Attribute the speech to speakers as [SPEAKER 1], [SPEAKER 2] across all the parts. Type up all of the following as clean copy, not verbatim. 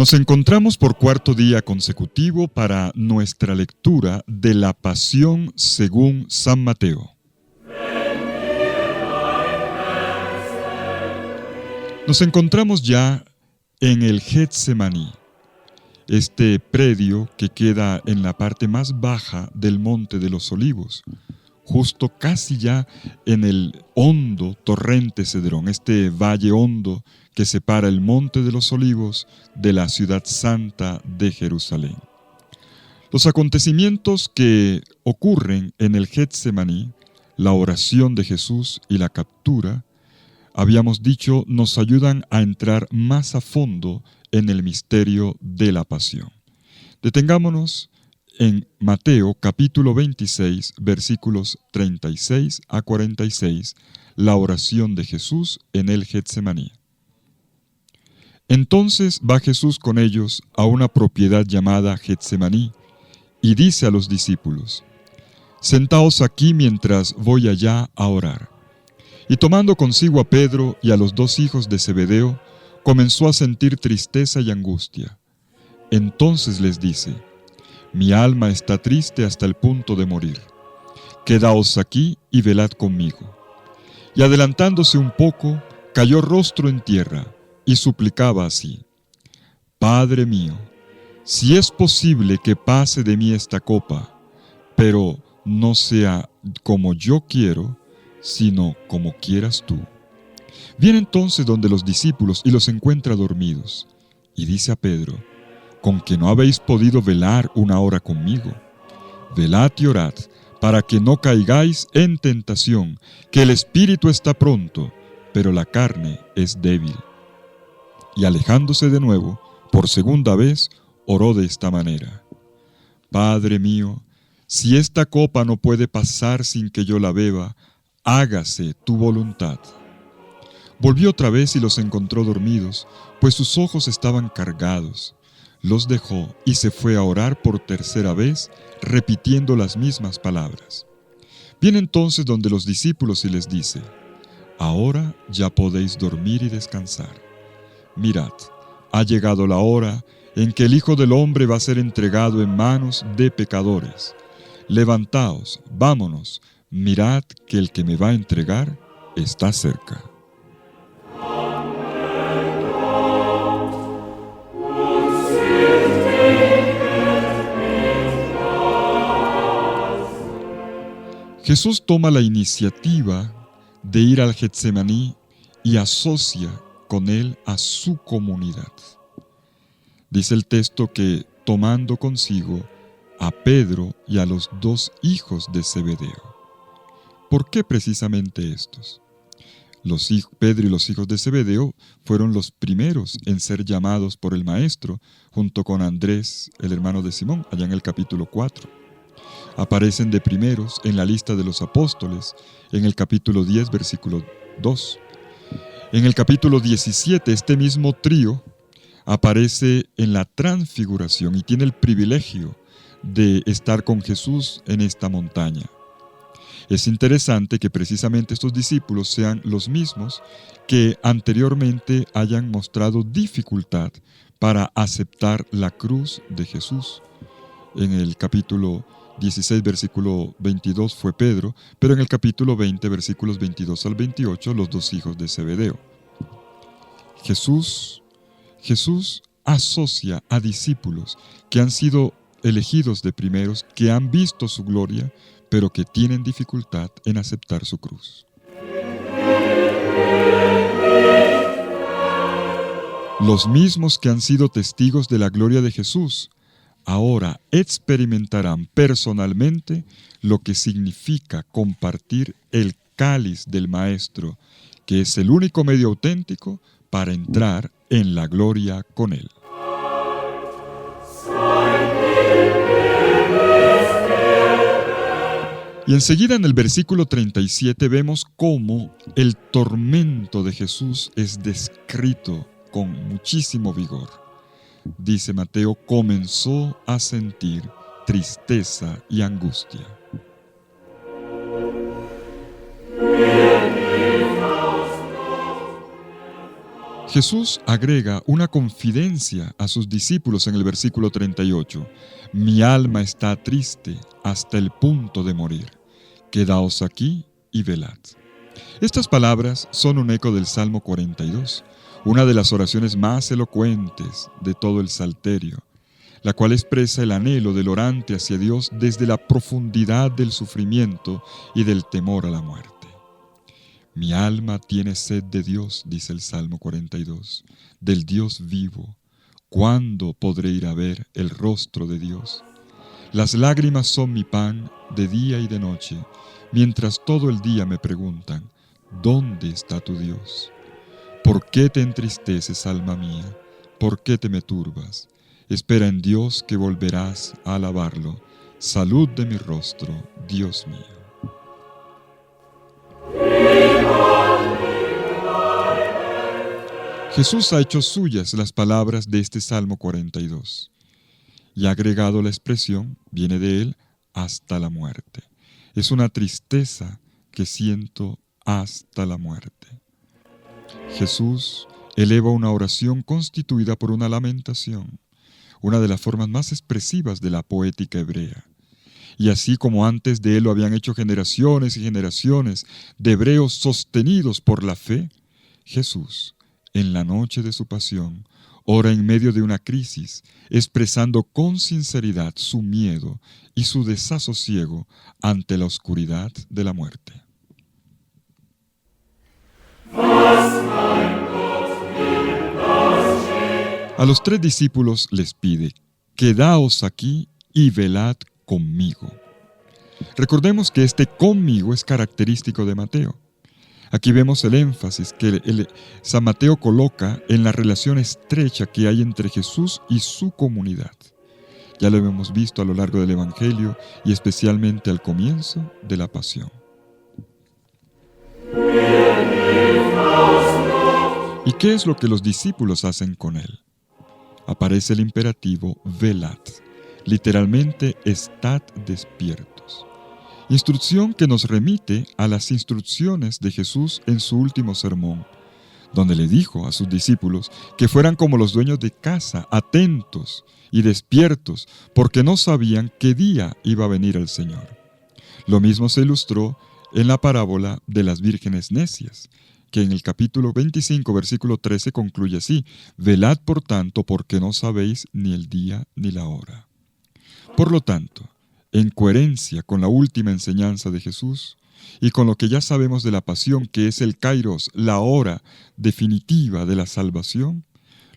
[SPEAKER 1] Nos encontramos por cuarto día consecutivo para nuestra lectura de la Pasión según San Mateo. Nos encontramos ya en el Getsemaní, este predio que queda en la parte más baja del Monte de los Olivos, justo casi ya en el hondo torrente Cedrón, este valle hondo que separa el Monte de los Olivos de la ciudad santa de Jerusalén. Los acontecimientos que ocurren en el Getsemaní, la oración de Jesús y la captura, habíamos dicho, nos ayudan a entrar más a fondo en el misterio de la pasión. Detengámonos en Mateo capítulo 26, versículos 36 a 46, la oración de Jesús en el Getsemaní. Entonces va Jesús con ellos a una propiedad llamada Getsemaní y dice a los discípulos: «Sentaos aquí mientras voy allá a orar». Y tomando consigo a Pedro y a los dos hijos de Zebedeo, comenzó a sentir tristeza y angustia. Entonces les dice: «Mi alma está triste hasta el punto de morir. Quedaos aquí y velad conmigo». Y adelantándose un poco, cayó rostro en tierra y suplicaba así: «Padre mío, si es posible que pase de mí esta copa, pero no sea como yo quiero, sino como quieras tú». Viene entonces donde los discípulos y los encuentra dormidos, y dice a Pedro: «¿Con que no habéis podido velar una hora conmigo? Velad y orad, para que no caigáis en tentación, que el espíritu está pronto, pero la carne es débil». Y alejándose de nuevo, por segunda vez, oró de esta manera: «Padre mío, si esta copa no puede pasar sin que yo la beba, hágase tu voluntad». Volvió otra vez y los encontró dormidos, pues sus ojos estaban cargados. Los dejó y se fue a orar por tercera vez, repitiendo las mismas palabras. Viene entonces donde los discípulos y les dice: «Ahora ya podéis dormir y descansar. Mirad, ha llegado la hora en que el Hijo del Hombre va a ser entregado en manos de pecadores. Levantaos, vámonos, mirad que el que me va a entregar está cerca». Jesús toma la iniciativa de ir al Getsemaní y asocia con él a su comunidad. Dice el texto que tomando consigo a Pedro y a los dos hijos de Zebedeo. ¿Por qué precisamente estos? Pedro y los hijos de Zebedeo fueron los primeros en ser llamados por el Maestro, junto con Andrés, el hermano de Simón, allá en el capítulo 4. Aparecen de primeros en la lista de los apóstoles, en el capítulo 10, versículo 2. En el capítulo 17, este mismo trío aparece en la transfiguración y tiene el privilegio de estar con Jesús en esta montaña. Es interesante que precisamente estos discípulos sean los mismos que anteriormente hayan mostrado dificultad para aceptar la cruz de Jesús. En el capítulo 16, versículo 22 fue Pedro, pero en el capítulo 20, versículos 22 al 28, los dos hijos de Zebedeo. Jesús asocia a discípulos que han sido elegidos de primeros, que han visto su gloria, pero que tienen dificultad en aceptar su cruz. Los mismos que han sido testigos de la gloria de Jesús, ahora experimentarán personalmente lo que significa compartir el cáliz del Maestro, que es el único medio auténtico para entrar en la gloria con Él. Y enseguida en el versículo 37 vemos cómo el tormento de Jesús es descrito con muchísimo vigor. Dice Mateo: comenzó a sentir tristeza y angustia. Jesús agrega una confidencia a sus discípulos en el versículo 38. Mi alma está triste hasta el punto de morir. Quedaos aquí y velad. Estas palabras son un eco del Salmo 42, una de las oraciones más elocuentes de todo el Salterio, la cual expresa el anhelo del orante hacia Dios desde la profundidad del sufrimiento y del temor a la muerte. Mi alma tiene sed de Dios, dice el Salmo 42, del Dios vivo. ¿Cuándo podré ir a ver el rostro de Dios? Las lágrimas son mi pan de día y de noche, mientras todo el día me preguntan, ¿dónde está tu Dios? ¿Por qué te entristeces, alma mía? ¿Por qué te me turbas? Espera en Dios que volverás a alabarlo. Salud de mi rostro, Dios mío. Jesús ha hecho suyas las palabras de este Salmo 42 y ha agregado la expresión, viene de él, hasta la muerte. Es una tristeza que siento hasta la muerte. Jesús eleva una oración constituida por una lamentación, una de las formas más expresivas de la poética hebrea. Y así como antes de él lo habían hecho generaciones y generaciones de hebreos sostenidos por la fe, Jesús, en la noche de su pasión, ora en medio de una crisis, expresando con sinceridad su miedo y su desasosiego ante la oscuridad de la muerte. A los 3 discípulos les pide, quedaos aquí y velad conmigo. Recordemos que este conmigo es característico de Mateo. Aquí vemos el énfasis que San Mateo coloca en la relación estrecha que hay entre Jesús y su comunidad. Ya lo hemos visto a lo largo del Evangelio y especialmente al comienzo de la Pasión. ¿Y qué es lo que los discípulos hacen con él? Aparece el imperativo velad, literalmente estad despiertos. Instrucción que nos remite a las instrucciones de Jesús en su último sermón, donde le dijo a sus discípulos que fueran como los dueños de casa, atentos y despiertos, porque no sabían qué día iba a venir el Señor. Lo mismo se ilustró en la parábola de las vírgenes necias, que en el capítulo 25, versículo 13 concluye así, velad por tanto, porque no sabéis ni el día ni la hora. Por lo tanto, en coherencia con la última enseñanza de Jesús y con lo que ya sabemos de la pasión, que es el kairos, la hora definitiva de la salvación,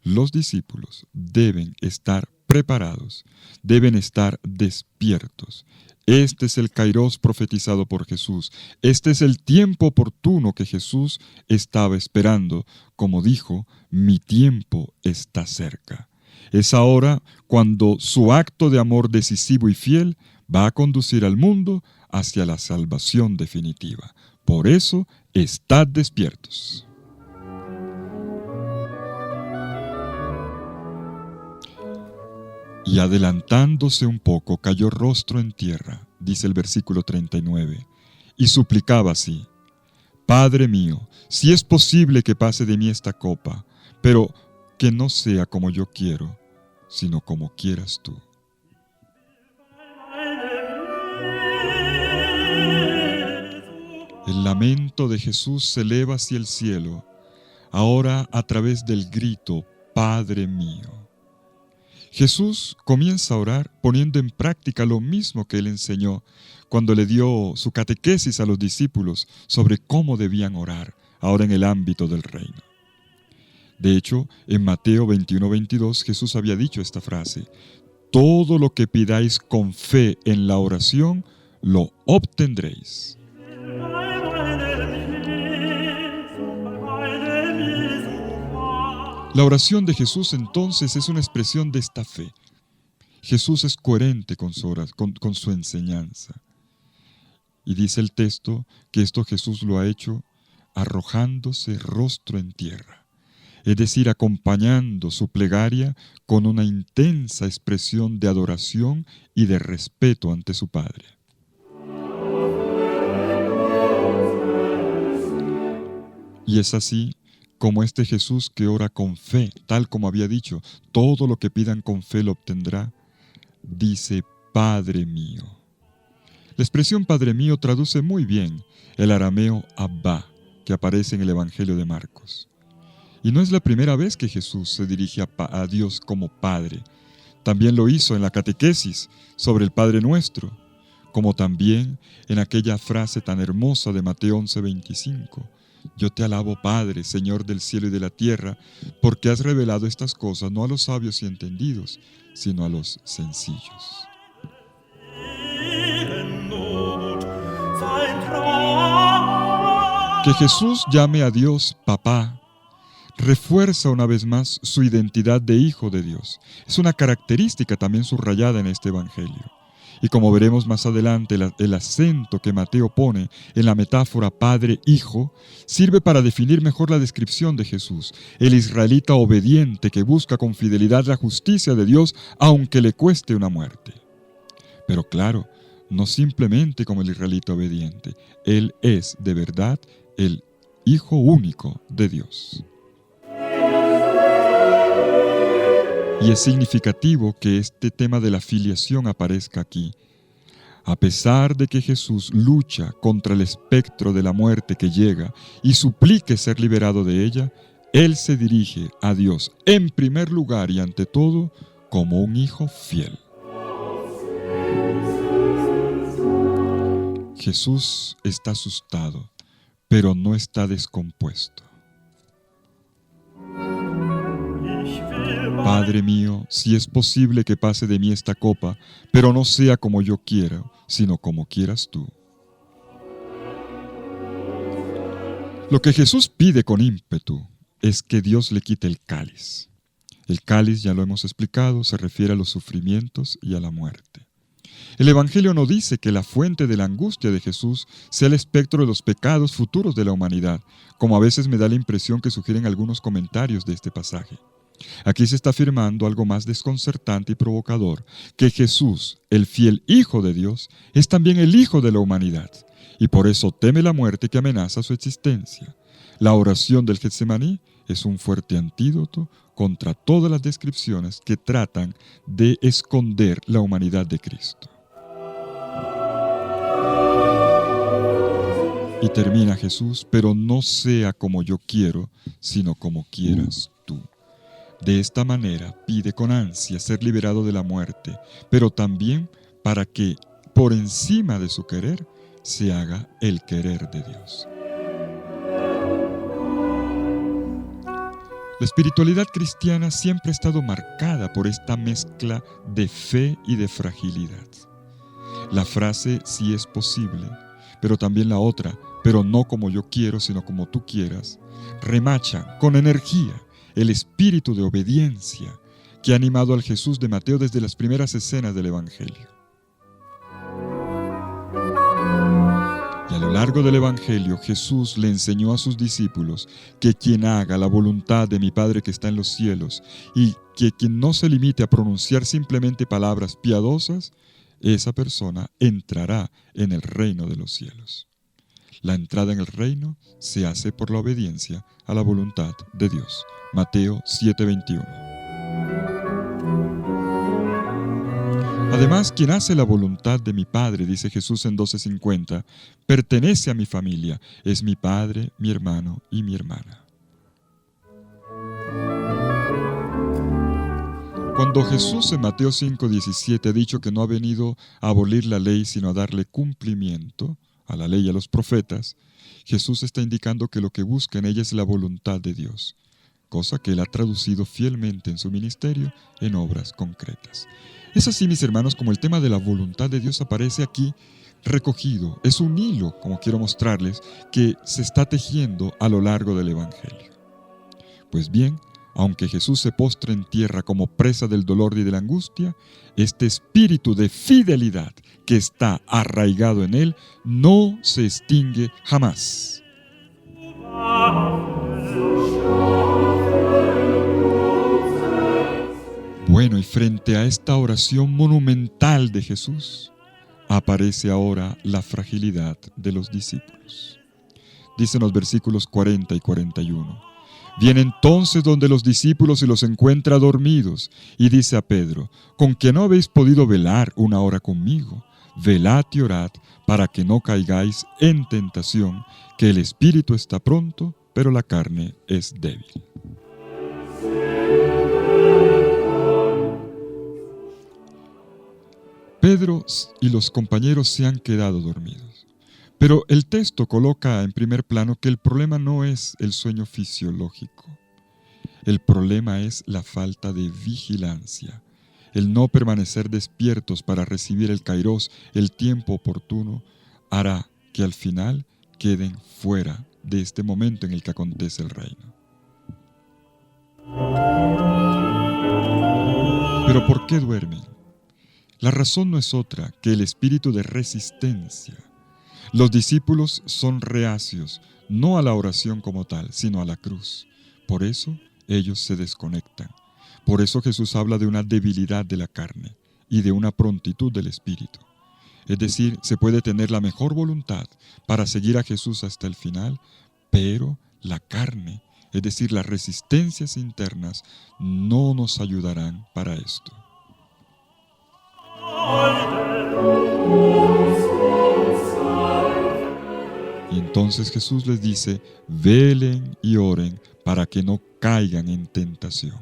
[SPEAKER 1] los discípulos deben estar preparados, deben estar despiertos. Este es el kairos profetizado por Jesús. Este es el tiempo oportuno que Jesús estaba esperando. Como dijo, mi tiempo está cerca. Es ahora cuando su acto de amor decisivo y fiel va a conducir al mundo hacia la salvación definitiva. Por eso, estad despiertos. Y adelantándose un poco, cayó rostro en tierra, dice el versículo 39, y suplicaba así, Padre mío, si es posible que pase de mí esta copa, pero que no sea como yo quiero, sino como quieras tú. El lamento de Jesús se eleva hacia el cielo, ahora a través del grito, Padre mío. Jesús comienza a orar poniendo en práctica lo mismo que él enseñó cuando le dio su catequesis a los discípulos sobre cómo debían orar, ahora en el ámbito del reino. De hecho, en Mateo 21-22 Jesús había dicho esta frase, todo lo que pidáis con fe en la oración, lo obtendréis. La oración de Jesús entonces es una expresión de esta fe. Jesús es coherente con su enseñanza. Y dice el texto que esto Jesús lo ha hecho arrojándose rostro en tierra, es decir, acompañando su plegaria con una intensa expresión de adoración y de respeto ante su Padre. Y es así como este Jesús que ora con fe, tal como había dicho, todo lo que pidan con fe lo obtendrá, dice Padre mío. La expresión Padre mío traduce muy bien el arameo Abba, que aparece en el Evangelio de Marcos. Y no es la primera vez que Jesús se dirige a Dios como Padre. También lo hizo en la catequesis sobre el Padre Nuestro, como también en aquella frase tan hermosa de Mateo 11:25. Yo te alabo, Padre, Señor del cielo y de la tierra, porque has revelado estas cosas no a los sabios y entendidos, sino a los sencillos. Que Jesús llame a Dios Papá refuerza una vez más su identidad de Hijo de Dios. Es una característica también subrayada en este Evangelio. Y como veremos más adelante, el acento que Mateo pone en la metáfora Padre-Hijo sirve para definir mejor la descripción de Jesús, el israelita obediente que busca con fidelidad la justicia de Dios aunque le cueste una muerte. Pero claro, no simplemente como el israelita obediente, Él es de verdad el Hijo único de Dios. Y es significativo que este tema de la filiación aparezca aquí. A pesar de que Jesús lucha contra el espectro de la muerte que llega y suplique ser liberado de ella, Él se dirige a Dios en primer lugar y ante todo como un hijo fiel. Jesús está asustado, pero no está descompuesto. Padre mío, si es posible que pase de mí esta copa, pero no sea como yo quiero, sino como quieras tú. Lo que Jesús pide con ímpetu es que Dios le quite el cáliz. El cáliz, ya lo hemos explicado, se refiere a los sufrimientos y a la muerte. El Evangelio no dice que la fuente de la angustia de Jesús sea el espectro de los pecados futuros de la humanidad, como a veces me da la impresión que sugieren algunos comentarios de este pasaje. Aquí se está afirmando algo más desconcertante y provocador, que Jesús, el fiel Hijo de Dios, es también el Hijo de la humanidad, y por eso teme la muerte que amenaza su existencia. La oración del Getsemaní es un fuerte antídoto contra todas las descripciones que tratan de esconder la humanidad de Cristo. Y termina Jesús, pero no sea como yo quiero, sino como quieras tú. De esta manera pide con ansia ser liberado de la muerte, pero también para que, por encima de su querer, se haga el querer de Dios. La espiritualidad cristiana siempre ha estado marcada por esta mezcla de fe y de fragilidad. La frase "si es posible", pero también la otra "pero no como yo quiero, sino como tú quieras", remachan con energía el espíritu de obediencia que ha animado al Jesús de Mateo desde las primeras escenas del Evangelio. Y a lo largo del Evangelio, Jesús le enseñó a sus discípulos que quien haga la voluntad de mi Padre que está en los cielos y que quien no se limite a pronunciar simplemente palabras piadosas, esa persona entrará en el reino de los cielos. La entrada en el reino se hace por la obediencia a la voluntad de Dios. Mateo 7:21. Además, quien hace la voluntad de mi Padre, dice Jesús en 12:50, pertenece a mi familia, es mi padre, mi hermano y mi hermana. Cuando Jesús en Mateo 5:17 ha dicho que no ha venido a abolir la ley, sino a darle cumplimiento a la ley y a los profetas, Jesús está indicando que lo que busca en ella es la voluntad de Dios, cosa que Él ha traducido fielmente en su ministerio en obras concretas. Es así, mis hermanos, como el tema de la voluntad de Dios aparece aquí recogido. Es un hilo, como quiero mostrarles, que se está tejiendo a lo largo del Evangelio. Pues bien, aunque Jesús se postre en tierra como presa del dolor y de la angustia, este espíritu de fidelidad que está arraigado en Él no se extingue jamás. Bueno, y frente a esta oración monumental de Jesús, aparece ahora la fragilidad de los discípulos. Dicen los versículos 40 y 41. Viene entonces donde los discípulos y los encuentra dormidos, y dice a Pedro: ¿con que no habéis podido velar una hora conmigo? Velad y orad, para que no caigáis en tentación, que el espíritu está pronto, pero la carne es débil. Pedro y los compañeros se han quedado dormidos. Pero el texto coloca en primer plano que el problema no es el sueño fisiológico. El problema es la falta de vigilancia, el no permanecer despiertos para recibir el kairos, el tiempo oportuno, hará que al final queden fuera de este momento en el que acontece el reino. ¿Pero por qué duermen? La razón no es otra que el espíritu de resistencia. Los discípulos son reacios, no a la oración como tal, sino a la cruz. Por eso ellos se desconectan. Por eso Jesús habla de una debilidad de la carne y de una prontitud del espíritu. Es decir, se puede tener la mejor voluntad para seguir a Jesús hasta el final, pero la carne, es decir, las resistencias internas, no nos ayudarán para esto. Y entonces Jesús les dice: velen y oren para que no caigan en tentación.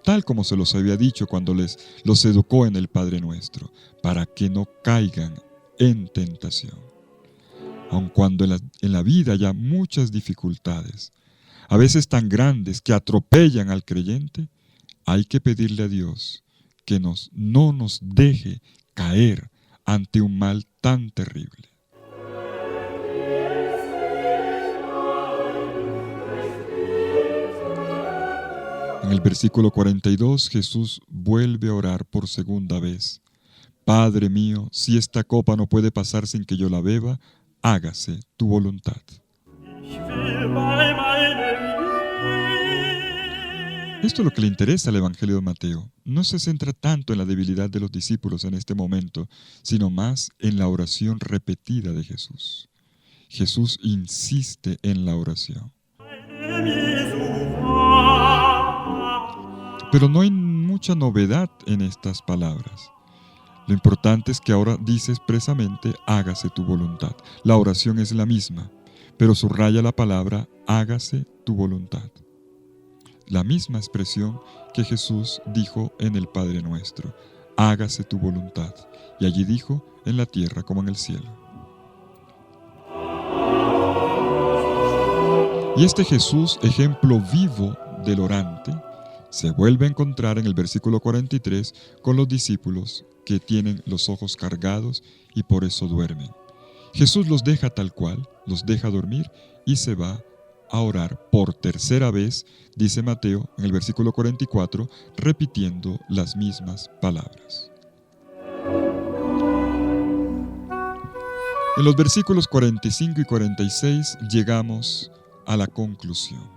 [SPEAKER 1] Tal como se los había dicho cuando los educó en el Padre Nuestro, para que no caigan en tentación. Aun cuando en la vida haya muchas dificultades, a veces tan grandes que atropellan al creyente, hay que pedirle a Dios que no nos deje caer ante un mal tan terrible. En el versículo 42, Jesús vuelve a orar por segunda vez: Padre mío, si esta copa no puede pasar sin que yo la beba, hágase tu voluntad. Esto es lo que le interesa al Evangelio de Mateo. No se centra tanto en la debilidad de los discípulos en este momento, sino más en la oración repetida de Jesús. Jesús insiste en la oración. Pero no hay mucha novedad en estas palabras. Lo importante es que ahora dice expresamente: hágase tu voluntad. La oración es la misma, pero subraya la palabra: hágase tu voluntad. La misma expresión que Jesús dijo en el Padre Nuestro: hágase tu voluntad. Y allí dijo: en la tierra como en el cielo. Y este Jesús, ejemplo vivo del orante, se vuelve a encontrar en el versículo 43 con los discípulos que tienen los ojos cargados y por eso duermen. Jesús los deja tal cual, los deja dormir y se va a orar por tercera vez, dice Mateo en el versículo 44, repitiendo las mismas palabras. En los versículos 45 y 46 llegamos a la conclusión.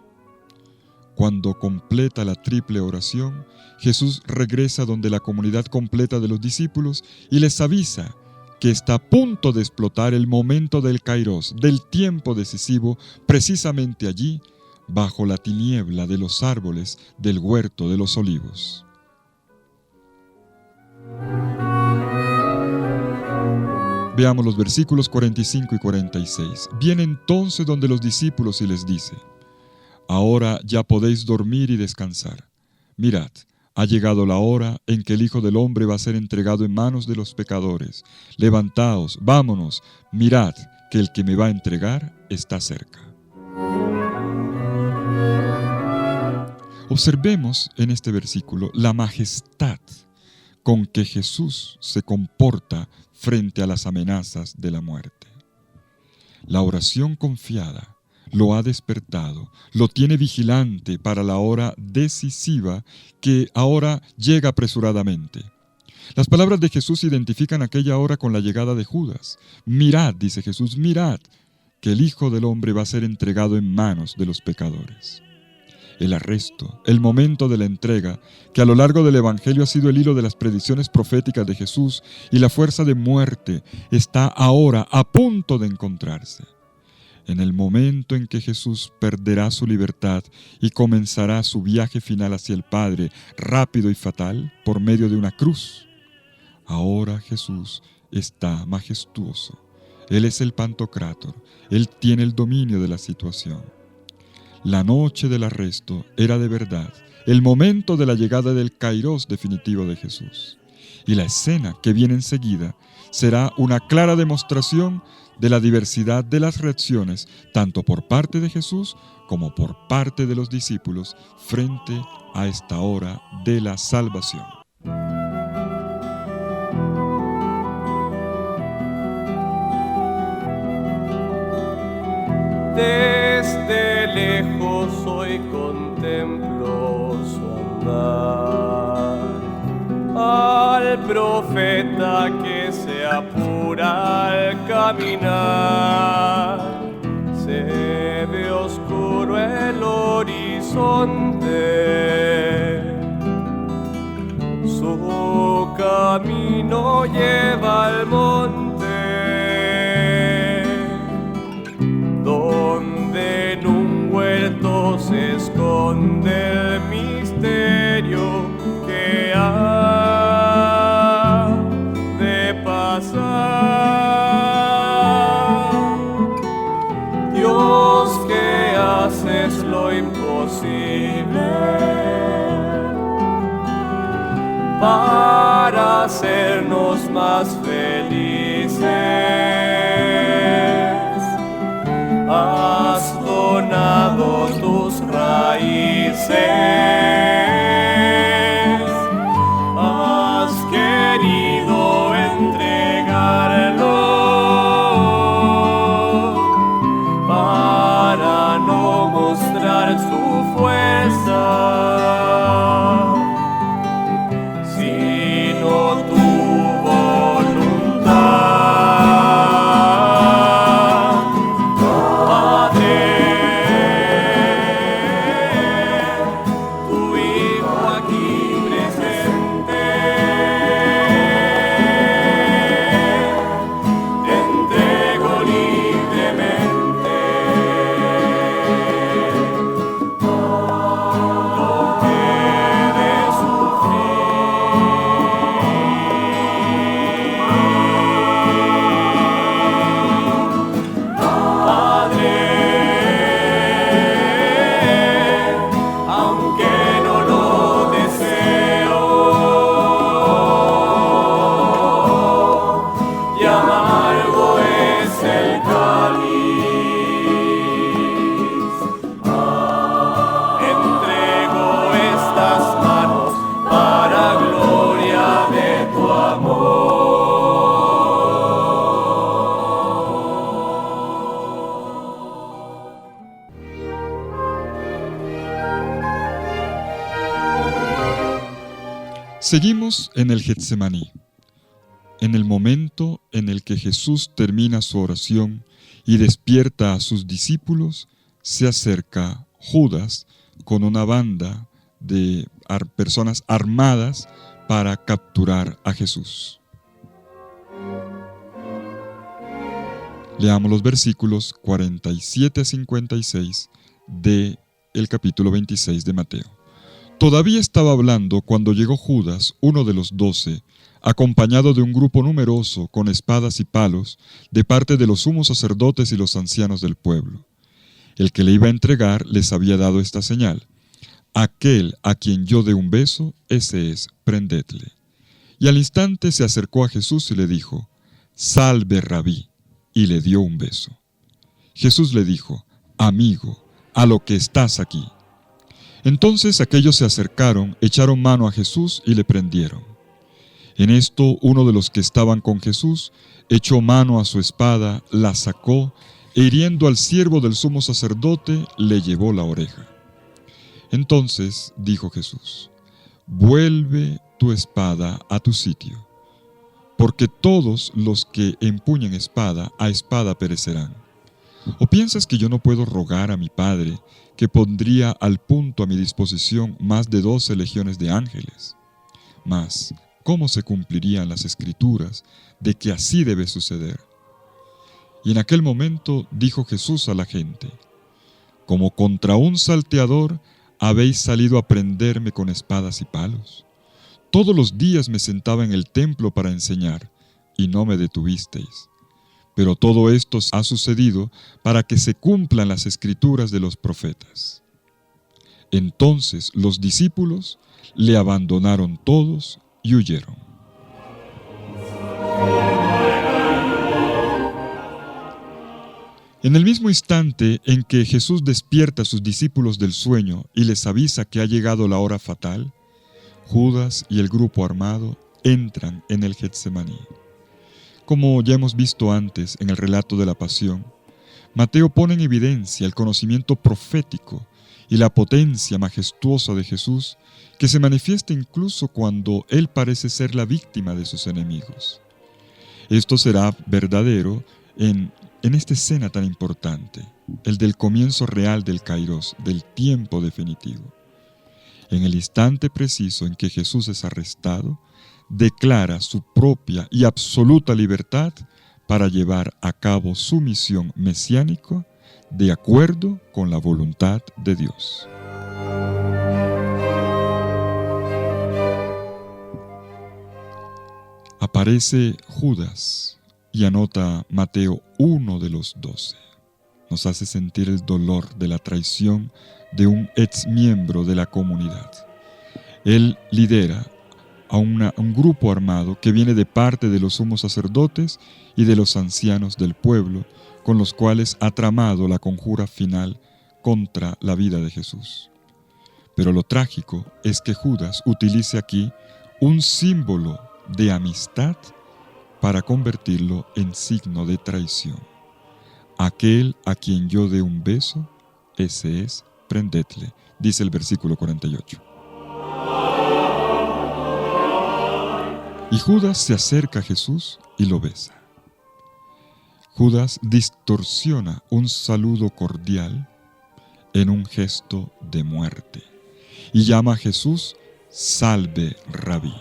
[SPEAKER 1] Cuando completa la triple oración, Jesús regresa donde la comunidad completa de los discípulos y les avisa que está a punto de explotar el momento del kairos, del tiempo decisivo, precisamente allí, bajo la tiniebla de los árboles del huerto de los olivos. Veamos los versículos 45 y 46. Viene entonces donde los discípulos y les dice: ahora ya podéis dormir y descansar. Mirad, ha llegado la hora en que el Hijo del Hombre va a ser entregado en manos de los pecadores. Levantaos, vámonos, mirad que el que me va a entregar está cerca. Observemos en este versículo la majestad con que Jesús se comporta frente a las amenazas de la muerte. La oración confiada lo ha despertado, lo tiene vigilante para la hora decisiva que ahora llega apresuradamente. Las palabras de Jesús identifican aquella hora con la llegada de Judas. Mirad, dice Jesús, mirad, que el Hijo del Hombre va a ser entregado en manos de los pecadores. El arresto, el momento de la entrega, que a lo largo del Evangelio ha sido el hilo de las predicciones proféticas de Jesús, y la fuerza de muerte está ahora a punto de encontrarse. En el momento en que Jesús perderá su libertad y comenzará su viaje final hacia el Padre, rápido y fatal, por medio de una cruz. Ahora Jesús está majestuoso. Él es el Pantocrátor. Él tiene el dominio de la situación. La noche del arresto era de verdad el momento de la llegada del Kairos definitivo de Jesús. Y la escena que viene enseguida será una clara demostración de la diversidad de las reacciones, tanto por parte de Jesús como por parte de los discípulos, frente a esta hora de la salvación.
[SPEAKER 2] Desde lejos hoy contemplo su andar, al profeta que se apura al caminar. Se ve oscuro el horizonte, su camino lleva al monte, donde en un huerto se esconde el misterio que ha de pasar. Dios, que haces lo imposible para hacernos más felices, has donado tus raíces, has querido entregarlo para no mostrar su fuerza, sino tu voluntad. Padre, tu Hijo aquí presente, te entrego libremente lo que he de sufrir. Padre, aunque no lo deseo, y amargo es el cáliz, entrego estas manos para gloria de tu amor.
[SPEAKER 1] Seguimos en el Getsemaní, en el momento en el que Jesús termina su oración y despierta a sus discípulos. Se acerca Judas con una banda de personas armadas para capturar a Jesús. Leamos los versículos 47 a 56 del capítulo 26 de Mateo. Todavía estaba hablando cuando llegó Judas, uno de los 12, acompañado de un grupo numeroso con espadas y palos de parte de los sumos sacerdotes y los ancianos del pueblo. El que le iba a entregar les había dado esta señal: aquel a quien yo dé un beso, ese es, prendedle. Y al instante se acercó a Jesús y le dijo: salve, Rabí, y le dio un beso. Jesús le dijo: amigo, a lo que estás aquí. Entonces aquellos se acercaron, echaron mano a Jesús y le prendieron. En esto uno de los que estaban con Jesús echó mano a su espada, la sacó, e hiriendo al siervo del sumo sacerdote, le llevó la oreja. Entonces dijo Jesús: vuelve tu espada a tu sitio, porque todos los que empuñen espada, a espada perecerán. ¿O piensas que yo no puedo rogar a mi Padre, que pondría al punto a mi disposición más de 12 legiones de ángeles? Mas, ¿cómo se cumplirían las Escrituras de que así debe suceder? Y en aquel momento dijo Jesús a la gente: como contra un salteador habéis salido a prenderme con espadas y palos. Todos los días me sentaba en el templo para enseñar, y no me detuvisteis. Pero todo esto ha sucedido para que se cumplan las escrituras de los profetas. Entonces los discípulos le abandonaron todos y huyeron. En el mismo instante en que Jesús despierta a sus discípulos del sueño y les avisa que ha llegado la hora fatal, Judas y el grupo armado entran en el Getsemaní. Como ya hemos visto antes en el relato de la pasión, Mateo pone en evidencia el conocimiento profético y la potencia majestuosa de Jesús, que se manifiesta incluso cuando Él parece ser la víctima de sus enemigos. Esto será verdadero en esta escena tan importante, el del comienzo real del Kairos, del tiempo definitivo. En el instante preciso en que Jesús es arrestado, declara su propia y absoluta libertad para llevar a cabo su misión mesiánica de acuerdo con la voluntad de Dios. Aparece Judas y anota Mateo, uno de los 12. Nos hace sentir el dolor de la traición de un ex miembro de la comunidad. Él lidera a un grupo armado que viene de parte de los sumos sacerdotes y de los ancianos del pueblo, con los cuales ha tramado la conjura final contra la vida de Jesús. Pero lo trágico es que Judas utilice aquí un símbolo de amistad para convertirlo en signo de traición. Aquel a quien yo dé un beso, ese es, prendedle, dice el versículo 48. Y Judas se acerca a Jesús y lo besa. Judas distorsiona un saludo cordial en un gesto de muerte y llama a Jesús Salve Rabí.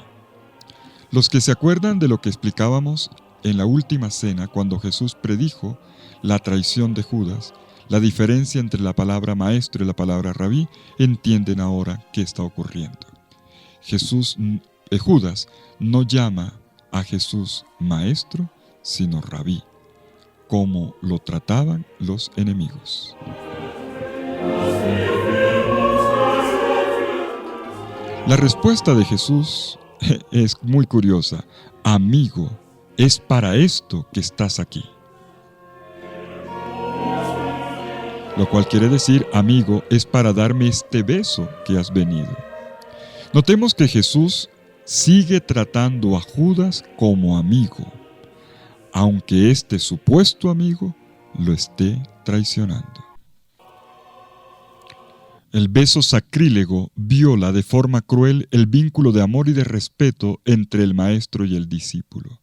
[SPEAKER 1] Los que se acuerdan de lo que explicábamos en la última cena cuando Jesús predijo la traición de Judas, la diferencia entre la palabra maestro y la palabra rabí, entienden ahora qué está ocurriendo. Judas no llama a Jesús maestro, sino rabí, como lo trataban los enemigos. La respuesta de Jesús es muy curiosa. Amigo, es para esto que estás aquí. Lo cual quiere decir, amigo, es para darme este beso que has venido. Notemos que Jesús sigue tratando a Judas como amigo, aunque este supuesto amigo lo esté traicionando. El beso sacrílego viola de forma cruel el vínculo de amor y de respeto entre el maestro y el discípulo.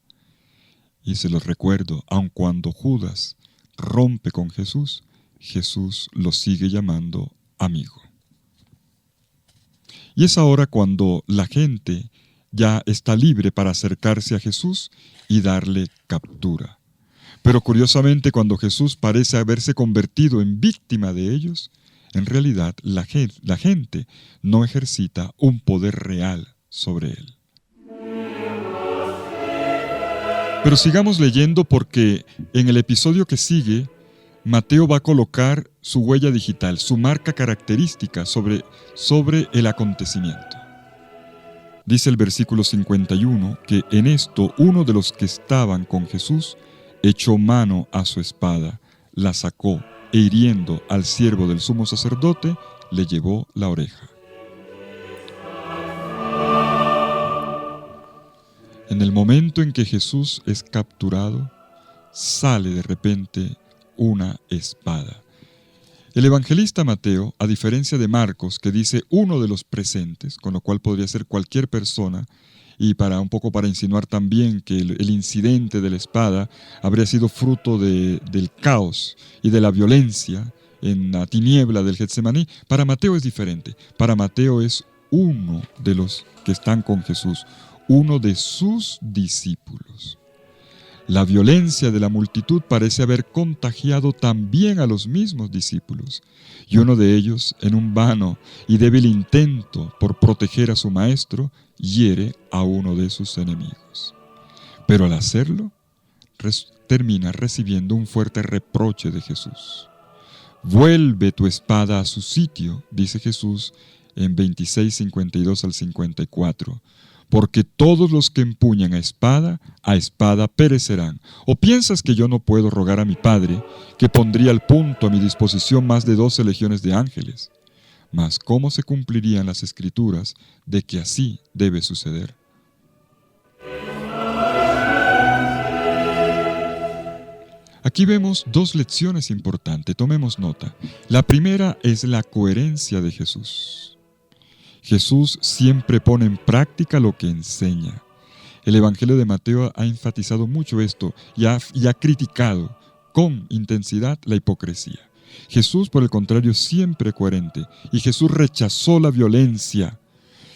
[SPEAKER 1] Y se los recuerdo, aun cuando Judas rompe con Jesús, Jesús lo sigue llamando amigo. Y es ahora cuando la gente ya está libre para acercarse a Jesús y darle captura. Pero curiosamente, cuando Jesús parece haberse convertido en víctima de ellos, en realidad la gente no ejercita un poder real sobre él. Pero sigamos leyendo porque en el episodio que sigue, Mateo va a colocar su huella digital, su marca característica sobre el acontecimiento. Dice el versículo 51 que en esto uno de los que estaban con Jesús echó mano a su espada, la sacó e hiriendo al siervo del sumo sacerdote, le llevó la oreja. En el momento en que Jesús es capturado, sale de repente una espada. El evangelista Mateo, a diferencia de Marcos, que dice uno de los presentes, con lo cual podría ser cualquier persona, y un poco para insinuar también que el incidente de la espada habría sido fruto del caos y de la violencia en la tiniebla del Getsemaní, para Mateo es diferente. Para Mateo es uno de los que están con Jesús, uno de sus discípulos. La violencia de la multitud parece haber contagiado también a los mismos discípulos, y uno de ellos, en un vano y débil intento por proteger a su maestro, hiere a uno de sus enemigos. Pero al hacerlo, termina recibiendo un fuerte reproche de Jesús. Vuelve tu espada a su sitio, dice Jesús en 26, 52 al 54. Porque todos los que empuñan a espada perecerán. ¿O piensas que yo no puedo rogar a mi Padre, que pondría al punto a mi disposición más de 12 legiones de ángeles? Mas ¿cómo se cumplirían las Escrituras de que así debe suceder? Aquí vemos dos lecciones importantes, tomemos nota. La primera es la coherencia de Jesús. Jesús siempre pone en práctica lo que enseña. El Evangelio de Mateo ha enfatizado mucho esto y ha criticado con intensidad la hipocresía. Jesús, por el contrario, siempre coherente, y Jesús rechazó la violencia,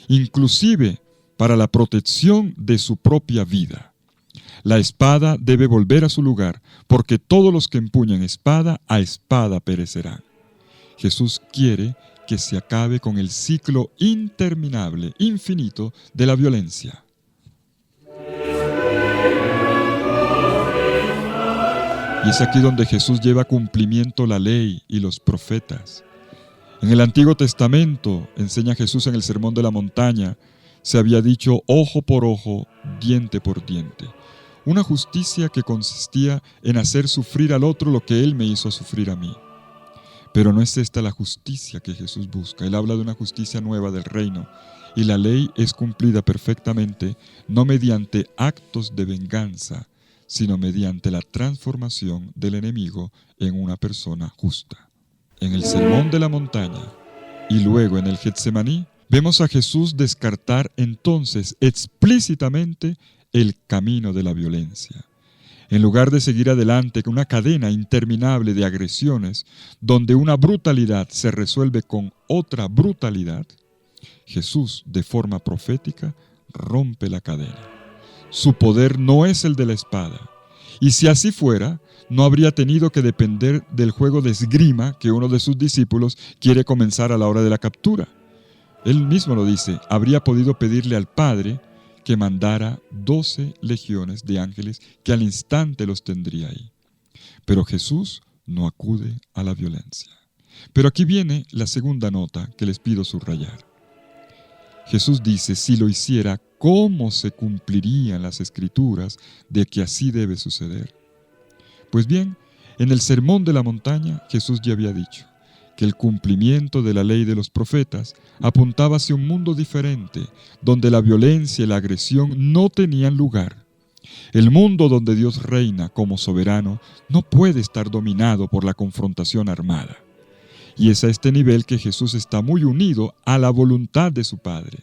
[SPEAKER 1] inclusive para la protección de su propia vida. La espada debe volver a su lugar, porque todos los que empuñan espada, a espada perecerán. Jesús quiere que se acabe con el ciclo interminable, infinito, de la violencia. Y es aquí donde Jesús lleva a cumplimiento la ley y los profetas. En el Antiguo Testamento, enseña Jesús en el Sermón de la Montaña, se había dicho ojo por ojo, diente por diente. Una justicia que consistía en hacer sufrir al otro lo que Él me hizo sufrir a mí. Pero no es esta la justicia que Jesús busca. Él habla de una justicia nueva del reino, y la ley es cumplida perfectamente, no mediante actos de venganza, sino mediante la transformación del enemigo en una persona justa. En el Sermón de la Montaña y luego en el Getsemaní, vemos a Jesús descartar entonces explícitamente el camino de la violencia. En lugar de seguir adelante con una cadena interminable de agresiones, donde una brutalidad se resuelve con otra brutalidad, Jesús, de forma profética, rompe la cadena. Su poder no es el de la espada, y si así fuera, no habría tenido que depender del juego de esgrima que uno de sus discípulos quiere comenzar a la hora de la captura. Él mismo lo dice, habría podido pedirle al Padre que mandara 12 legiones de ángeles que al instante los tendría ahí. Pero Jesús no acude a la violencia. Pero aquí viene la segunda nota que les pido subrayar. Jesús dice, si lo hiciera, ¿cómo se cumplirían las Escrituras de que así debe suceder? Pues bien, en el Sermón de la Montaña, Jesús ya había dicho que el cumplimiento de la ley de los profetas apuntaba hacia un mundo diferente, donde la violencia y la agresión no tenían lugar. El mundo donde Dios reina como soberano no puede estar dominado por la confrontación armada. Y es a este nivel que Jesús está muy unido a la voluntad de su Padre.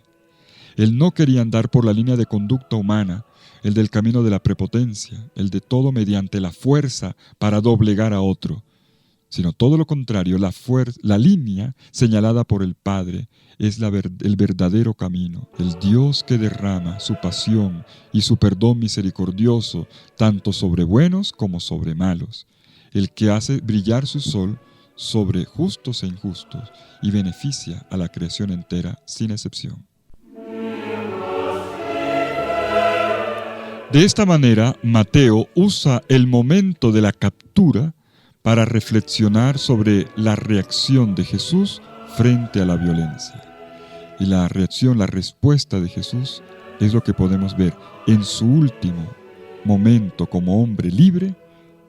[SPEAKER 1] Él no quería andar por la línea de conducta humana, el del camino de la prepotencia, el de todo mediante la fuerza para doblegar a otro, sino todo lo contrario, la línea señalada por el Padre es el verdadero camino, el Dios que derrama su pasión y su perdón misericordioso tanto sobre buenos como sobre malos, el que hace brillar su sol sobre justos e injustos y beneficia a la creación entera sin excepción. De esta manera, Mateo usa el momento de la captura para reflexionar sobre la reacción de Jesús frente a la violencia. Y la reacción, la respuesta de Jesús es lo que podemos ver. En su último momento como hombre libre,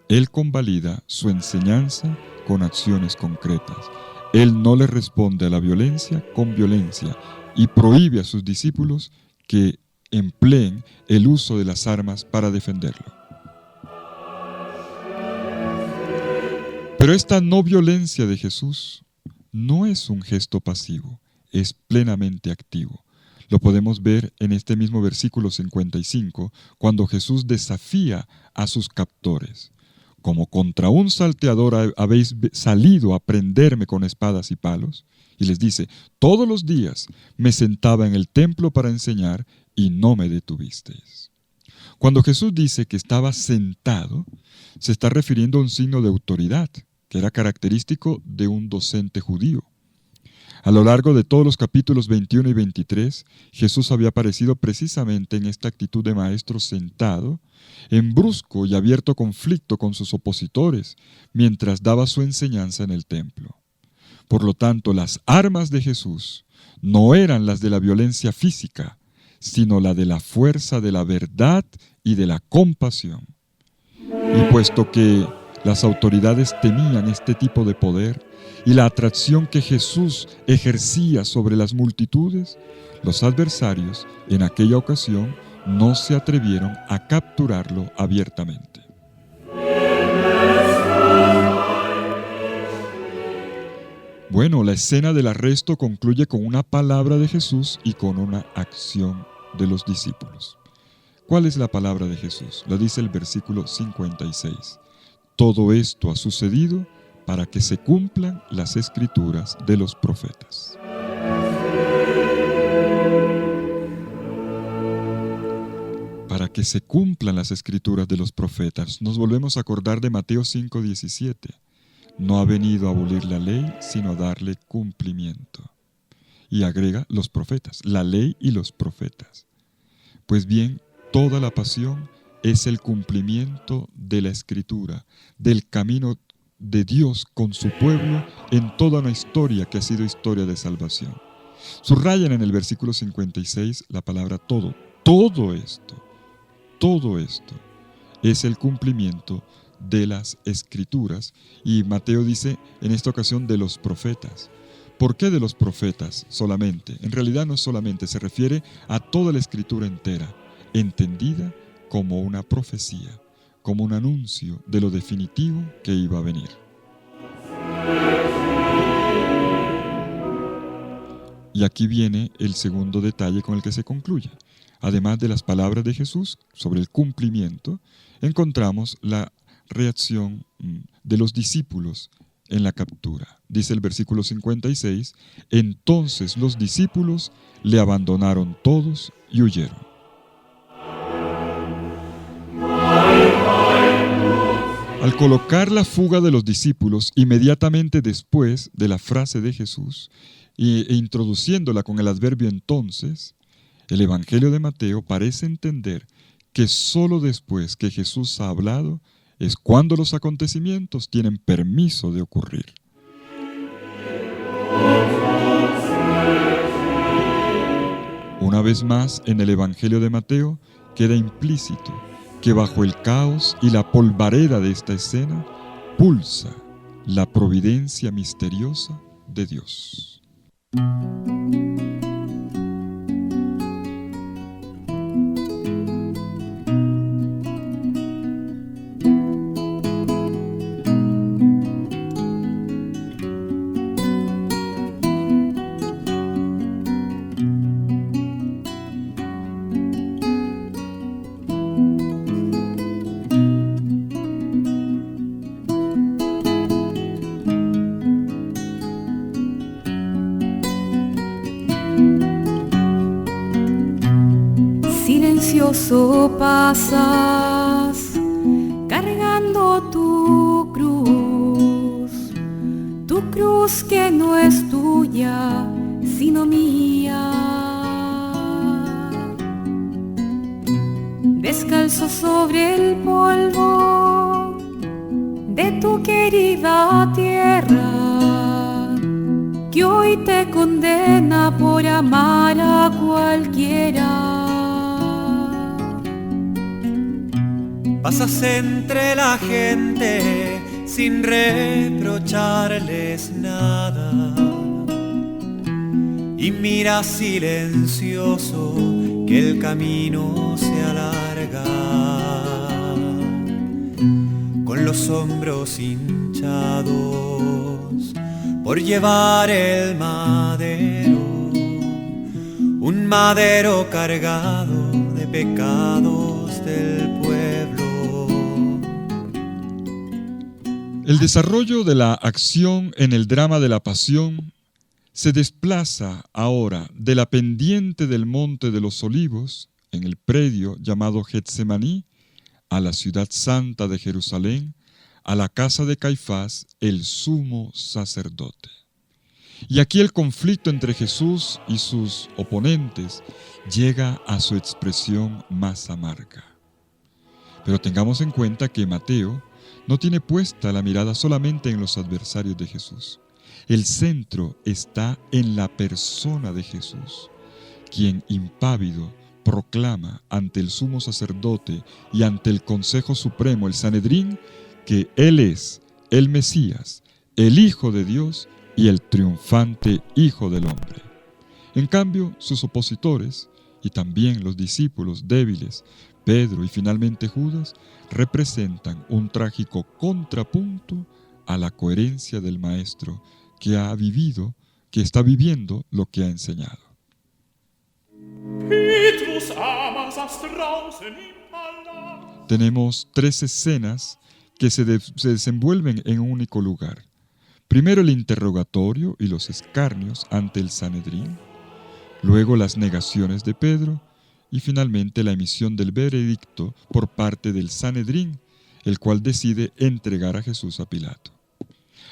[SPEAKER 1] Él convalida su enseñanza con acciones concretas. Él no le responde a la violencia con violencia y prohíbe a sus discípulos que empleen el uso de las armas para defenderlo. Pero esta no violencia de Jesús no es un gesto pasivo, es plenamente activo. Lo podemos ver en este mismo versículo 55, cuando Jesús desafía a sus captores. Como contra un salteador habéis salido a prenderme con espadas y palos. Y les dice, todos los días me sentaba en el templo para enseñar y no me detuvisteis. Cuando Jesús dice que estaba sentado, se está refiriendo a un signo de autoridad, que era característico de un docente judío. A lo largo de todos los capítulos 21 y 23, Jesús había aparecido precisamente en esta actitud de maestro sentado, en brusco y abierto conflicto con sus opositores, mientras daba su enseñanza en el templo. Por lo tanto, las armas de Jesús no eran las de la violencia física, sino la de la fuerza de la verdad y de la compasión. Y puesto que las autoridades temían este tipo de poder y la atracción que Jesús ejercía sobre las multitudes, los adversarios en aquella ocasión no se atrevieron a capturarlo abiertamente. Bueno, la escena del arresto concluye con una palabra de Jesús y con una acción de los discípulos. ¿Cuál es la palabra de Jesús? Lo dice el versículo 56. Todo esto ha sucedido para que se cumplan las escrituras de los profetas. Para que se cumplan las escrituras de los profetas, nos volvemos a acordar de Mateo 5:17. No ha venido a abolir la ley, sino a darle cumplimiento. Y agrega los profetas, la ley y los profetas. Pues bien, toda la pasión es el cumplimiento de la Escritura, del camino de Dios con su pueblo en toda una historia que ha sido historia de salvación. Subrayan en el versículo 56 la palabra todo. Todo esto es el cumplimiento de las Escrituras. Y Mateo dice en esta ocasión de los profetas. ¿Por qué de los profetas solamente? En realidad no solamente, se refiere a toda la Escritura entera, entendida como una profecía, como un anuncio de lo definitivo que iba a venir. Y aquí viene el segundo detalle con el que se concluye. Además de las palabras de Jesús sobre el cumplimiento, encontramos la reacción de los discípulos en la captura. Dice el versículo 56, entonces los discípulos le abandonaron todos y huyeron. Al colocar la fuga de los discípulos inmediatamente después de la frase de Jesús e introduciéndola con el adverbio entonces, el Evangelio de Mateo parece entender que solo después que Jesús ha hablado es cuando los acontecimientos tienen permiso de ocurrir. Una vez más, en el Evangelio de Mateo queda implícito que bajo el caos y la polvareda de esta escena pulsa la providencia misteriosa de Dios.
[SPEAKER 3] Silencioso pasas, cargando tu cruz que no es tuya, sino mía. Descalzo sobre el polvo de tu querida tierra, que hoy te condena por amar a cualquiera.
[SPEAKER 2] Pasas entre la gente sin reprocharles nada y miras silencioso que el camino se alarga, con los hombros hinchados por llevar el madero, un madero cargado de pecados del pueblo.
[SPEAKER 1] El desarrollo de la acción en el drama de la pasión se desplaza ahora de la pendiente del Monte de los Olivos, en el predio llamado Getsemaní, a la ciudad santa de Jerusalén, a la casa de Caifás, el sumo sacerdote. Y aquí el conflicto entre Jesús y sus oponentes llega a su expresión más amarga. Pero tengamos en cuenta que Mateo no tiene puesta la mirada solamente en los adversarios de Jesús. El centro está en la persona de Jesús, quien impávido proclama ante el sumo sacerdote y ante el Consejo Supremo, el Sanedrín, que Él es el Mesías, el Hijo de Dios y el triunfante Hijo del Hombre. En cambio, sus opositores y también los discípulos débiles, Pedro y finalmente Judas, representan un trágico contrapunto a la coherencia del Maestro que está viviendo lo que ha enseñado. Tenemos 3 escenas que se desenvuelven en un único lugar. Primero el interrogatorio y los escarnios ante el Sanedrín, luego las negaciones de Pedro y finalmente la emisión del veredicto por parte del Sanedrín, el cual decide entregar a Jesús a Pilato.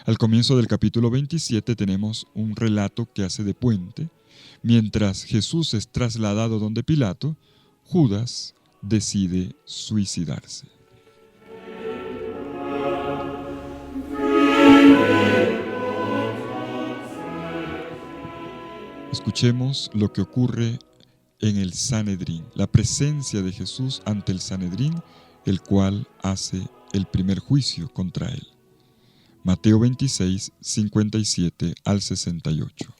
[SPEAKER 1] Al comienzo del capítulo 27 tenemos un relato que hace de puente. Mientras Jesús es trasladado donde Pilato, Judas decide suicidarse. Escuchemos lo que ocurre en el Sanedrín, la presencia de Jesús ante el Sanedrín, el cual hace el primer juicio contra él. Mateo 26, 57 al 68.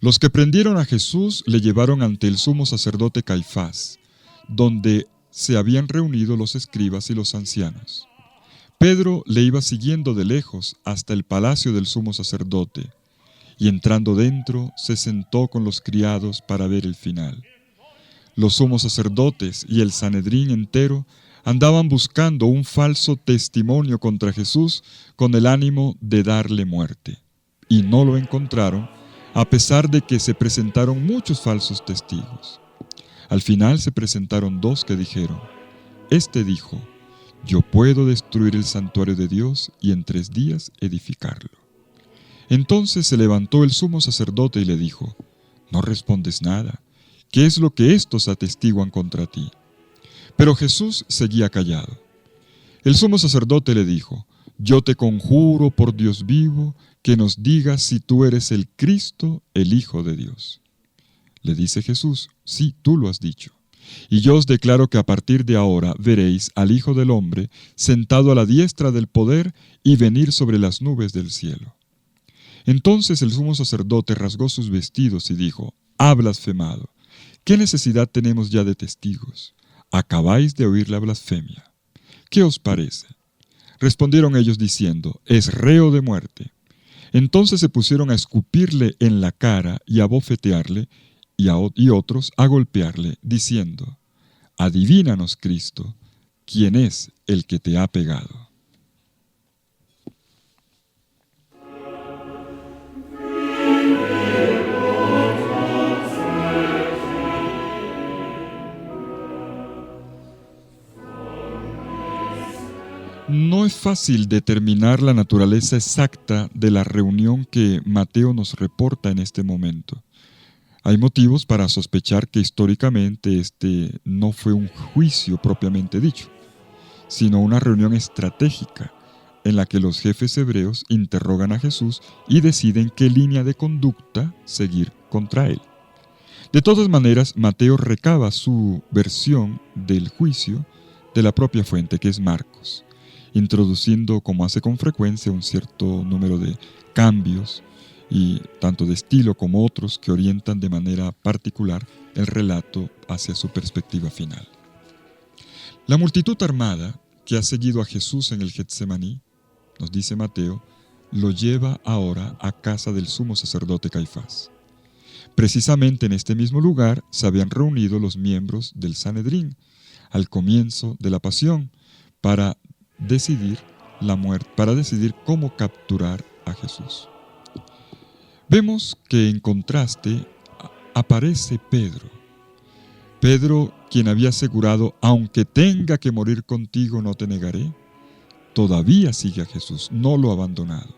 [SPEAKER 1] Los que prendieron a Jesús le llevaron ante el sumo sacerdote Caifás, donde se habían reunido los escribas y los ancianos. Pedro le iba siguiendo de lejos hasta el palacio del sumo sacerdote, y entrando dentro se sentó con los criados para ver el final. Los sumos sacerdotes y el Sanedrín entero andaban buscando un falso testimonio contra Jesús con el ánimo de darle muerte, y no lo encontraron, a pesar de que se presentaron muchos falsos testigos. Al final se presentaron 2 que dijeron: Este dijo, yo puedo destruir el santuario de Dios y en 3 días edificarlo. Entonces se levantó el sumo sacerdote y le dijo: No respondes nada. ¿Qué es lo que estos atestiguan contra ti? Pero Jesús seguía callado. El sumo sacerdote le dijo: Yo te conjuro por Dios vivo que nos digas si tú eres el Cristo, el Hijo de Dios. Le dice Jesús: Sí, tú lo has dicho. Y yo os declaro que a partir de ahora veréis al Hijo del Hombre sentado a la diestra del poder y venir sobre las nubes del cielo. Entonces el sumo sacerdote rasgó sus vestidos y dijo: «Ha blasfemado. ¿Qué necesidad tenemos ya de testigos? Acabáis de oír la blasfemia. ¿Qué os parece?» Respondieron ellos diciendo: «Es reo de muerte». Entonces se pusieron a escupirle en la cara y a bofetearle, y otros a golpearle, diciendo: «Adívínanos, Cristo, ¿quién es el que te ha pegado?». No es fácil determinar la naturaleza exacta de la reunión que Mateo nos reporta en este momento. Hay motivos para sospechar que históricamente este no fue un juicio propiamente dicho, sino una reunión estratégica en la que los jefes hebreos interrogan a Jesús y deciden qué línea de conducta seguir contra él. De todas maneras, Mateo recaba su versión del juicio de la propia fuente, que es Marcos, introduciendo, como hace con frecuencia, un cierto número de cambios, y tanto de estilo como otros que orientan de manera particular el relato hacia su perspectiva final. La multitud armada que ha seguido a Jesús en el Getsemaní, nos dice Mateo, lo lleva ahora a casa del sumo sacerdote Caifás. Precisamente en este mismo lugar se habían reunido los miembros del Sanedrín al comienzo de la pasión para decidir la muerte, para decidir cómo capturar a Jesús. Vemos que en contraste aparece Pedro, quien había asegurado, aunque tenga que morir contigo, no te negaré, todavía sigue a Jesús, no lo ha abandonado.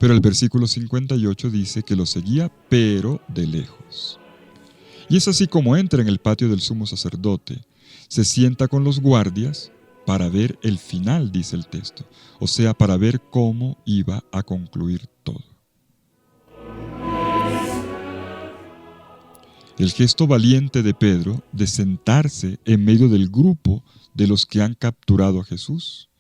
[SPEAKER 1] Pero el versículo 58 dice que lo seguía, pero de lejos. Y es así como entra en el patio del sumo sacerdote, se sienta con los guardias para ver el final, dice el texto, o sea, para ver cómo iba a concluir todo. El gesto valiente de Pedro de sentarse en medio del grupo de los que han capturado a Jesús,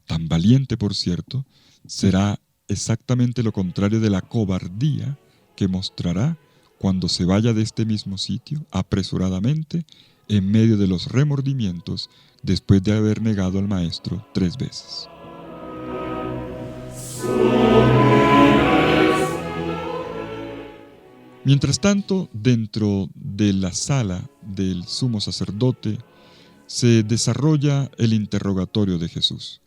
[SPEAKER 1] tan valiente por cierto, será exactamente lo contrario de la cobardía que mostrará cuando se vaya de este mismo sitio apresuradamente en medio de los remordimientos después de haber negado al Maestro 3 veces. Mientras tanto, dentro de la sala del sumo sacerdote se desarrolla el interrogatorio de Jesús.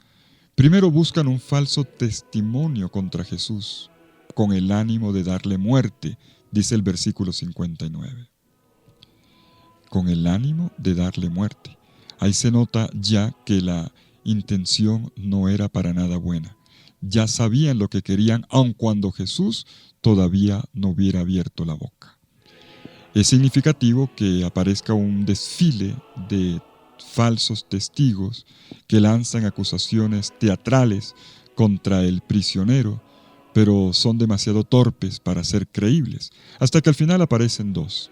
[SPEAKER 1] Primero buscan un falso testimonio contra Jesús, con el ánimo de darle muerte, dice el versículo 59. Con el ánimo de darle muerte. Ahí se nota ya que la intención no era para nada buena. Ya sabían lo que querían, aun cuando Jesús todavía no hubiera abierto la boca. Es significativo que aparezca un desfile de falsos testigos que lanzan acusaciones teatrales contra el prisionero, pero son demasiado torpes para ser creíbles, hasta que al final aparecen dos,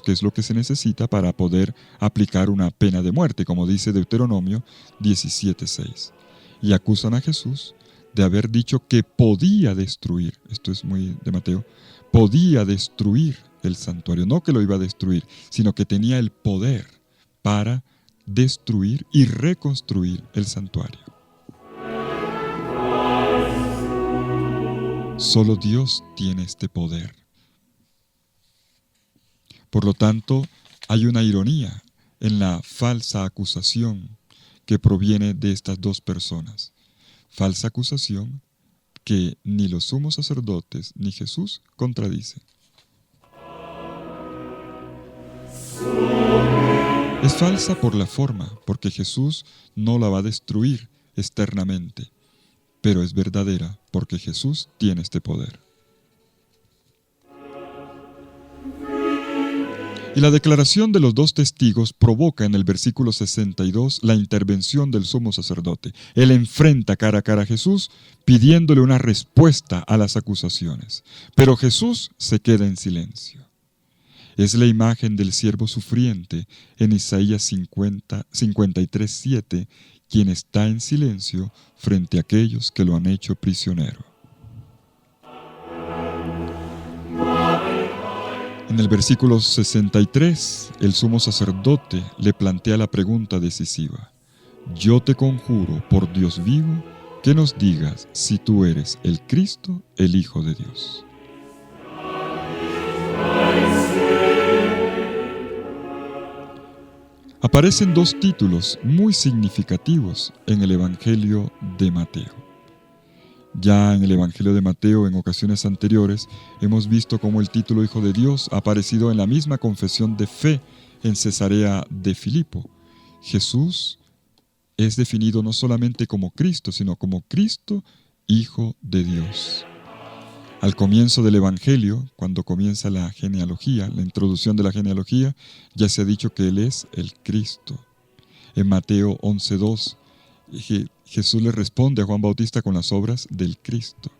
[SPEAKER 1] que es lo que se necesita para poder aplicar una pena de muerte, como dice Deuteronomio 17:6, y acusan a Jesús de haber dicho que podía destruir, esto es muy de Mateo, podía destruir el santuario, no que lo iba a destruir, sino que tenía el poder para destruir y reconstruir el santuario. Solo Dios tiene este poder. Por lo tanto, hay una ironía en la falsa acusación que proviene de estas dos personas. Falsa acusación que ni los sumos sacerdotes ni Jesús contradicen. Es falsa por la forma, porque Jesús no la va a destruir externamente, pero es verdadera porque Jesús tiene este poder. Y la declaración de los dos testigos provoca en el versículo 62 la intervención del sumo sacerdote. Él enfrenta cara a cara a Jesús pidiéndole una respuesta a las acusaciones, pero Jesús se queda en silencio. Es la imagen del siervo sufriente en Isaías 53:7, quien está en silencio frente a aquellos que lo han hecho prisionero. En el versículo 63, el sumo sacerdote le plantea la pregunta decisiva: yo te conjuro por Dios vivo que nos digas si tú eres el Cristo, el Hijo de Dios. Aparecen dos títulos muy significativos en el Evangelio de Mateo. Ya en el Evangelio de Mateo, en ocasiones anteriores, hemos visto cómo el título Hijo de Dios ha aparecido en la misma confesión de fe en Cesarea de Filipo. Jesús es definido no solamente como Cristo, sino como Cristo, Hijo de Dios. Al comienzo del Evangelio, cuando comienza la genealogía, la introducción de la genealogía, ya se ha dicho que Él es el Cristo. En Mateo 11:2, Jesús le responde a Juan Bautista con las obras del Cristo.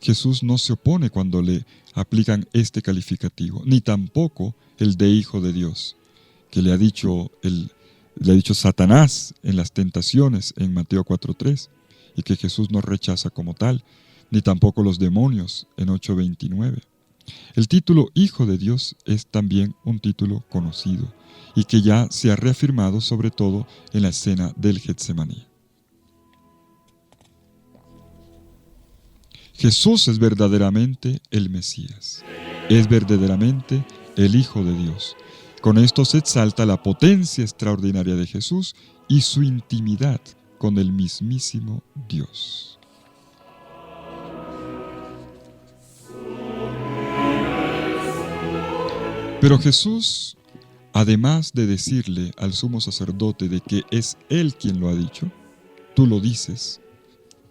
[SPEAKER 1] Jesús no se opone cuando le aplican este calificativo, ni tampoco el de Hijo de Dios, que le ha dicho Satanás en las tentaciones en Mateo 4:3, y que Jesús no rechaza como tal, ni tampoco los demonios en 8:29. El título Hijo de Dios es también un título conocido y que ya se ha reafirmado sobre todo en la escena del Getsemaní. Jesús es verdaderamente el Mesías, es verdaderamente el Hijo de Dios. Con esto se exalta la potencia extraordinaria de Jesús y su intimidad con el mismísimo Dios. Pero Jesús además de decirle al sumo sacerdote de que es él quien lo ha dicho, tú lo dices,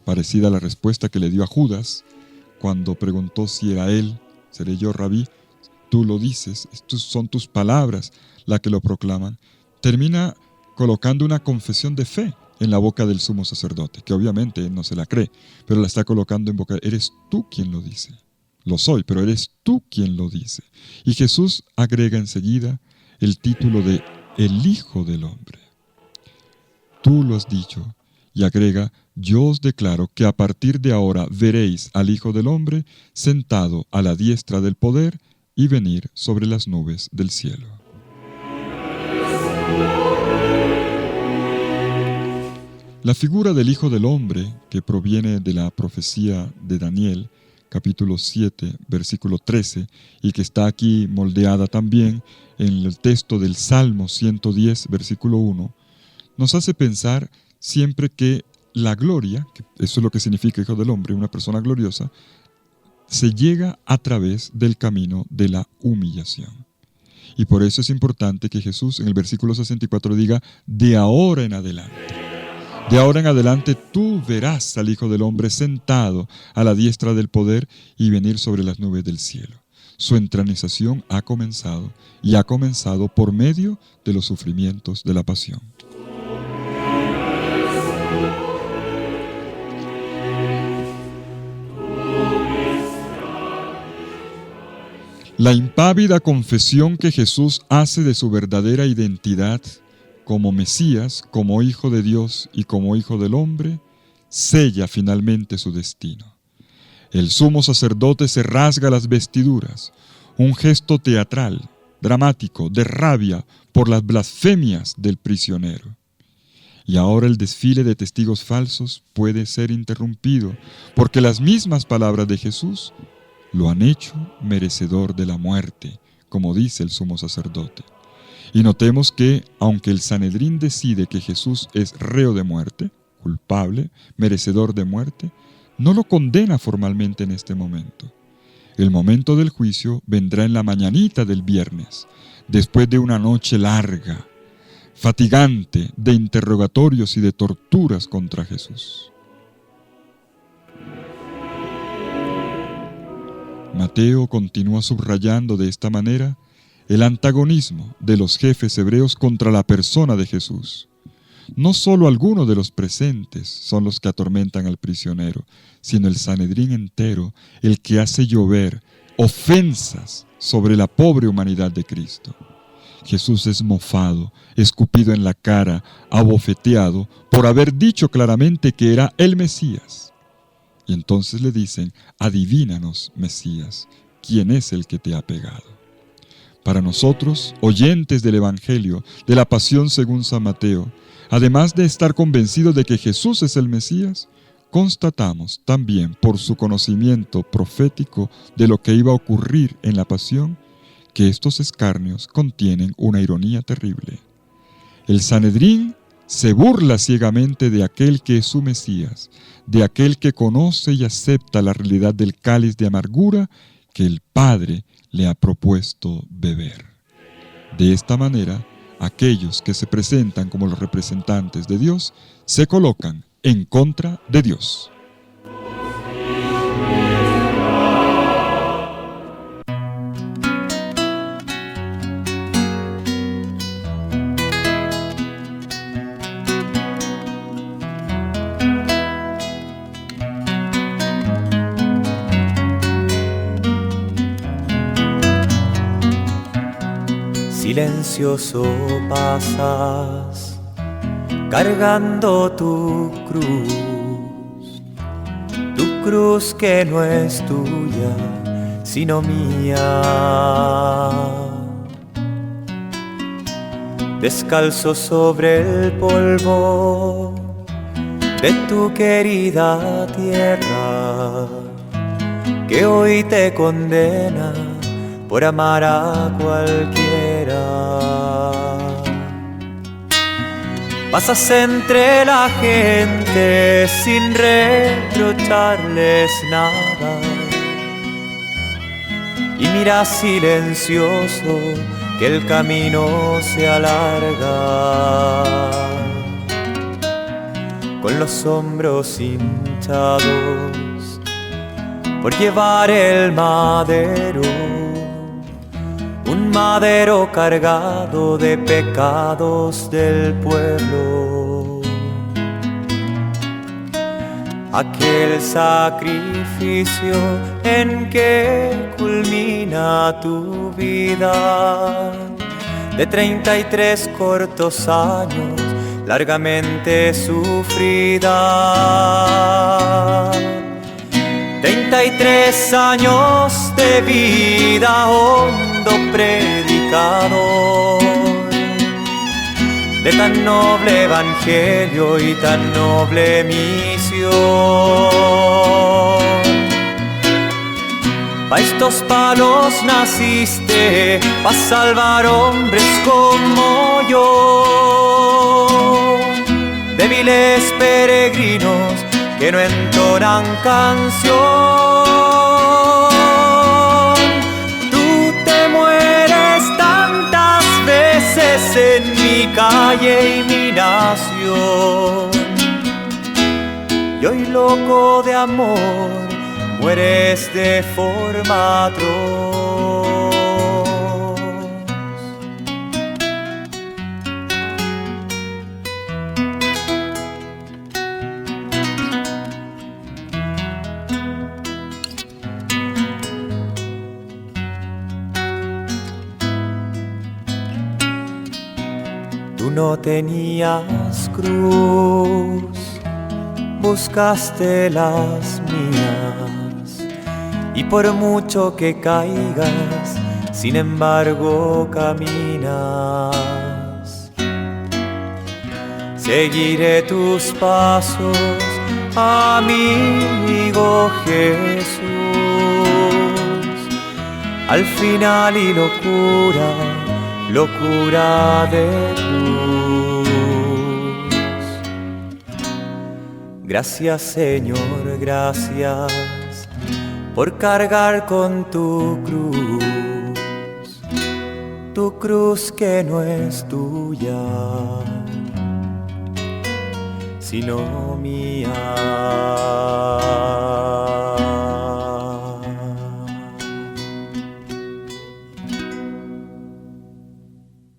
[SPEAKER 1] parecida a la respuesta que le dio a Judas cuando preguntó si era él, seré yo, Rabí, tú lo dices, son tus palabras las que lo proclaman, termina colocando una confesión de fe en la boca del sumo sacerdote, que obviamente él no se la cree, pero la está colocando en boca, eres tú quien lo dice. Lo soy, pero eres tú quien lo dice. Y Jesús agrega enseguida el título de el Hijo del Hombre. Tú lo has dicho, y agrega, yo os declaro que a partir de ahora veréis al Hijo del Hombre sentado a la diestra del poder y venir sobre las nubes del cielo. La figura del Hijo del Hombre, que proviene de la profecía de Daniel, capítulo 7, versículo 13, y que está aquí moldeada también en el texto del Salmo 110, versículo 1, nos hace pensar siempre que la gloria, que eso es lo que significa Hijo del Hombre, una persona gloriosa, se llega a través del camino de la humillación. Y por eso es importante que Jesús en el versículo 64 diga, de ahora en adelante. De ahora en adelante tú verás al Hijo del Hombre sentado a la diestra del poder y venir sobre las nubes del cielo. Su entronización ha comenzado y ha comenzado por medio de los sufrimientos de la pasión. La impávida confesión que Jesús hace de su verdadera identidad como Mesías, como Hijo de Dios y como Hijo del Hombre, sella finalmente su destino. El sumo sacerdote se rasga las vestiduras, un gesto teatral, dramático, de rabia por las blasfemias del prisionero. Y ahora el desfile de testigos falsos puede ser interrumpido, porque las mismas palabras de Jesús lo han hecho merecedor de la muerte, como dice el sumo sacerdote. Y notemos que, aunque el Sanedrín decide que Jesús es reo de muerte, culpable, merecedor de muerte, no lo condena formalmente en este momento. El momento del juicio vendrá en la mañanita del viernes, después de una noche larga, fatigante, de interrogatorios y de torturas contra Jesús. Mateo continúa subrayando de esta manera el antagonismo de los jefes hebreos contra la persona de Jesús. No solo algunos de los presentes son los que atormentan al prisionero, sino el Sanedrín entero, el que hace llover ofensas sobre la pobre humanidad de Cristo. Jesús es mofado, escupido en la cara, abofeteado por haber dicho claramente que era el Mesías. Y entonces le dicen, adivínanos, Mesías, ¿quién es el que te ha pegado? Para nosotros, oyentes del Evangelio, de la Pasión según San Mateo, además de estar convencidos de que Jesús es el Mesías, constatamos también por su conocimiento profético de lo que iba a ocurrir en la Pasión, que estos escarnios contienen una ironía terrible. El Sanedrín se burla ciegamente de aquel que es su Mesías, de aquel que conoce y acepta la realidad del cáliz de amargura que el Padre le ha propuesto beber. De esta manera, aquellos que se presentan como los representantes de Dios se colocan en contra de Dios.
[SPEAKER 2] Silencioso pasas, cargando tu cruz que no es tuya, sino mía. Descalzo sobre el polvo de tu querida tierra, que hoy te condena por amar a cualquiera. Pasas entre la gente sin reprocharles nada y miras silencioso
[SPEAKER 4] que el camino se alarga, con los hombros hinchados por llevar el madero, un madero cargado de pecados del pueblo. Aquel sacrificio en que culmina tu vida de 33 cortos años largamente sufrida. 33 años de vida, hondo predicador de tan noble evangelio y tan noble misión. Pa' estos palos naciste, pa' salvar hombres como yo, débiles peregrinos que no entonan canción. Tú te mueres tantas veces en mi calle y mi nación, y hoy loco de amor mueres de forma atroz. Tú no tenías cruz, buscaste las mías, y por mucho que caigas, sin embargo caminas. Seguiré tus pasos, amigo Jesús, al final y locura, locura de cruz. Gracias, Señor, gracias por cargar con tu cruz que no es tuya, sino mía.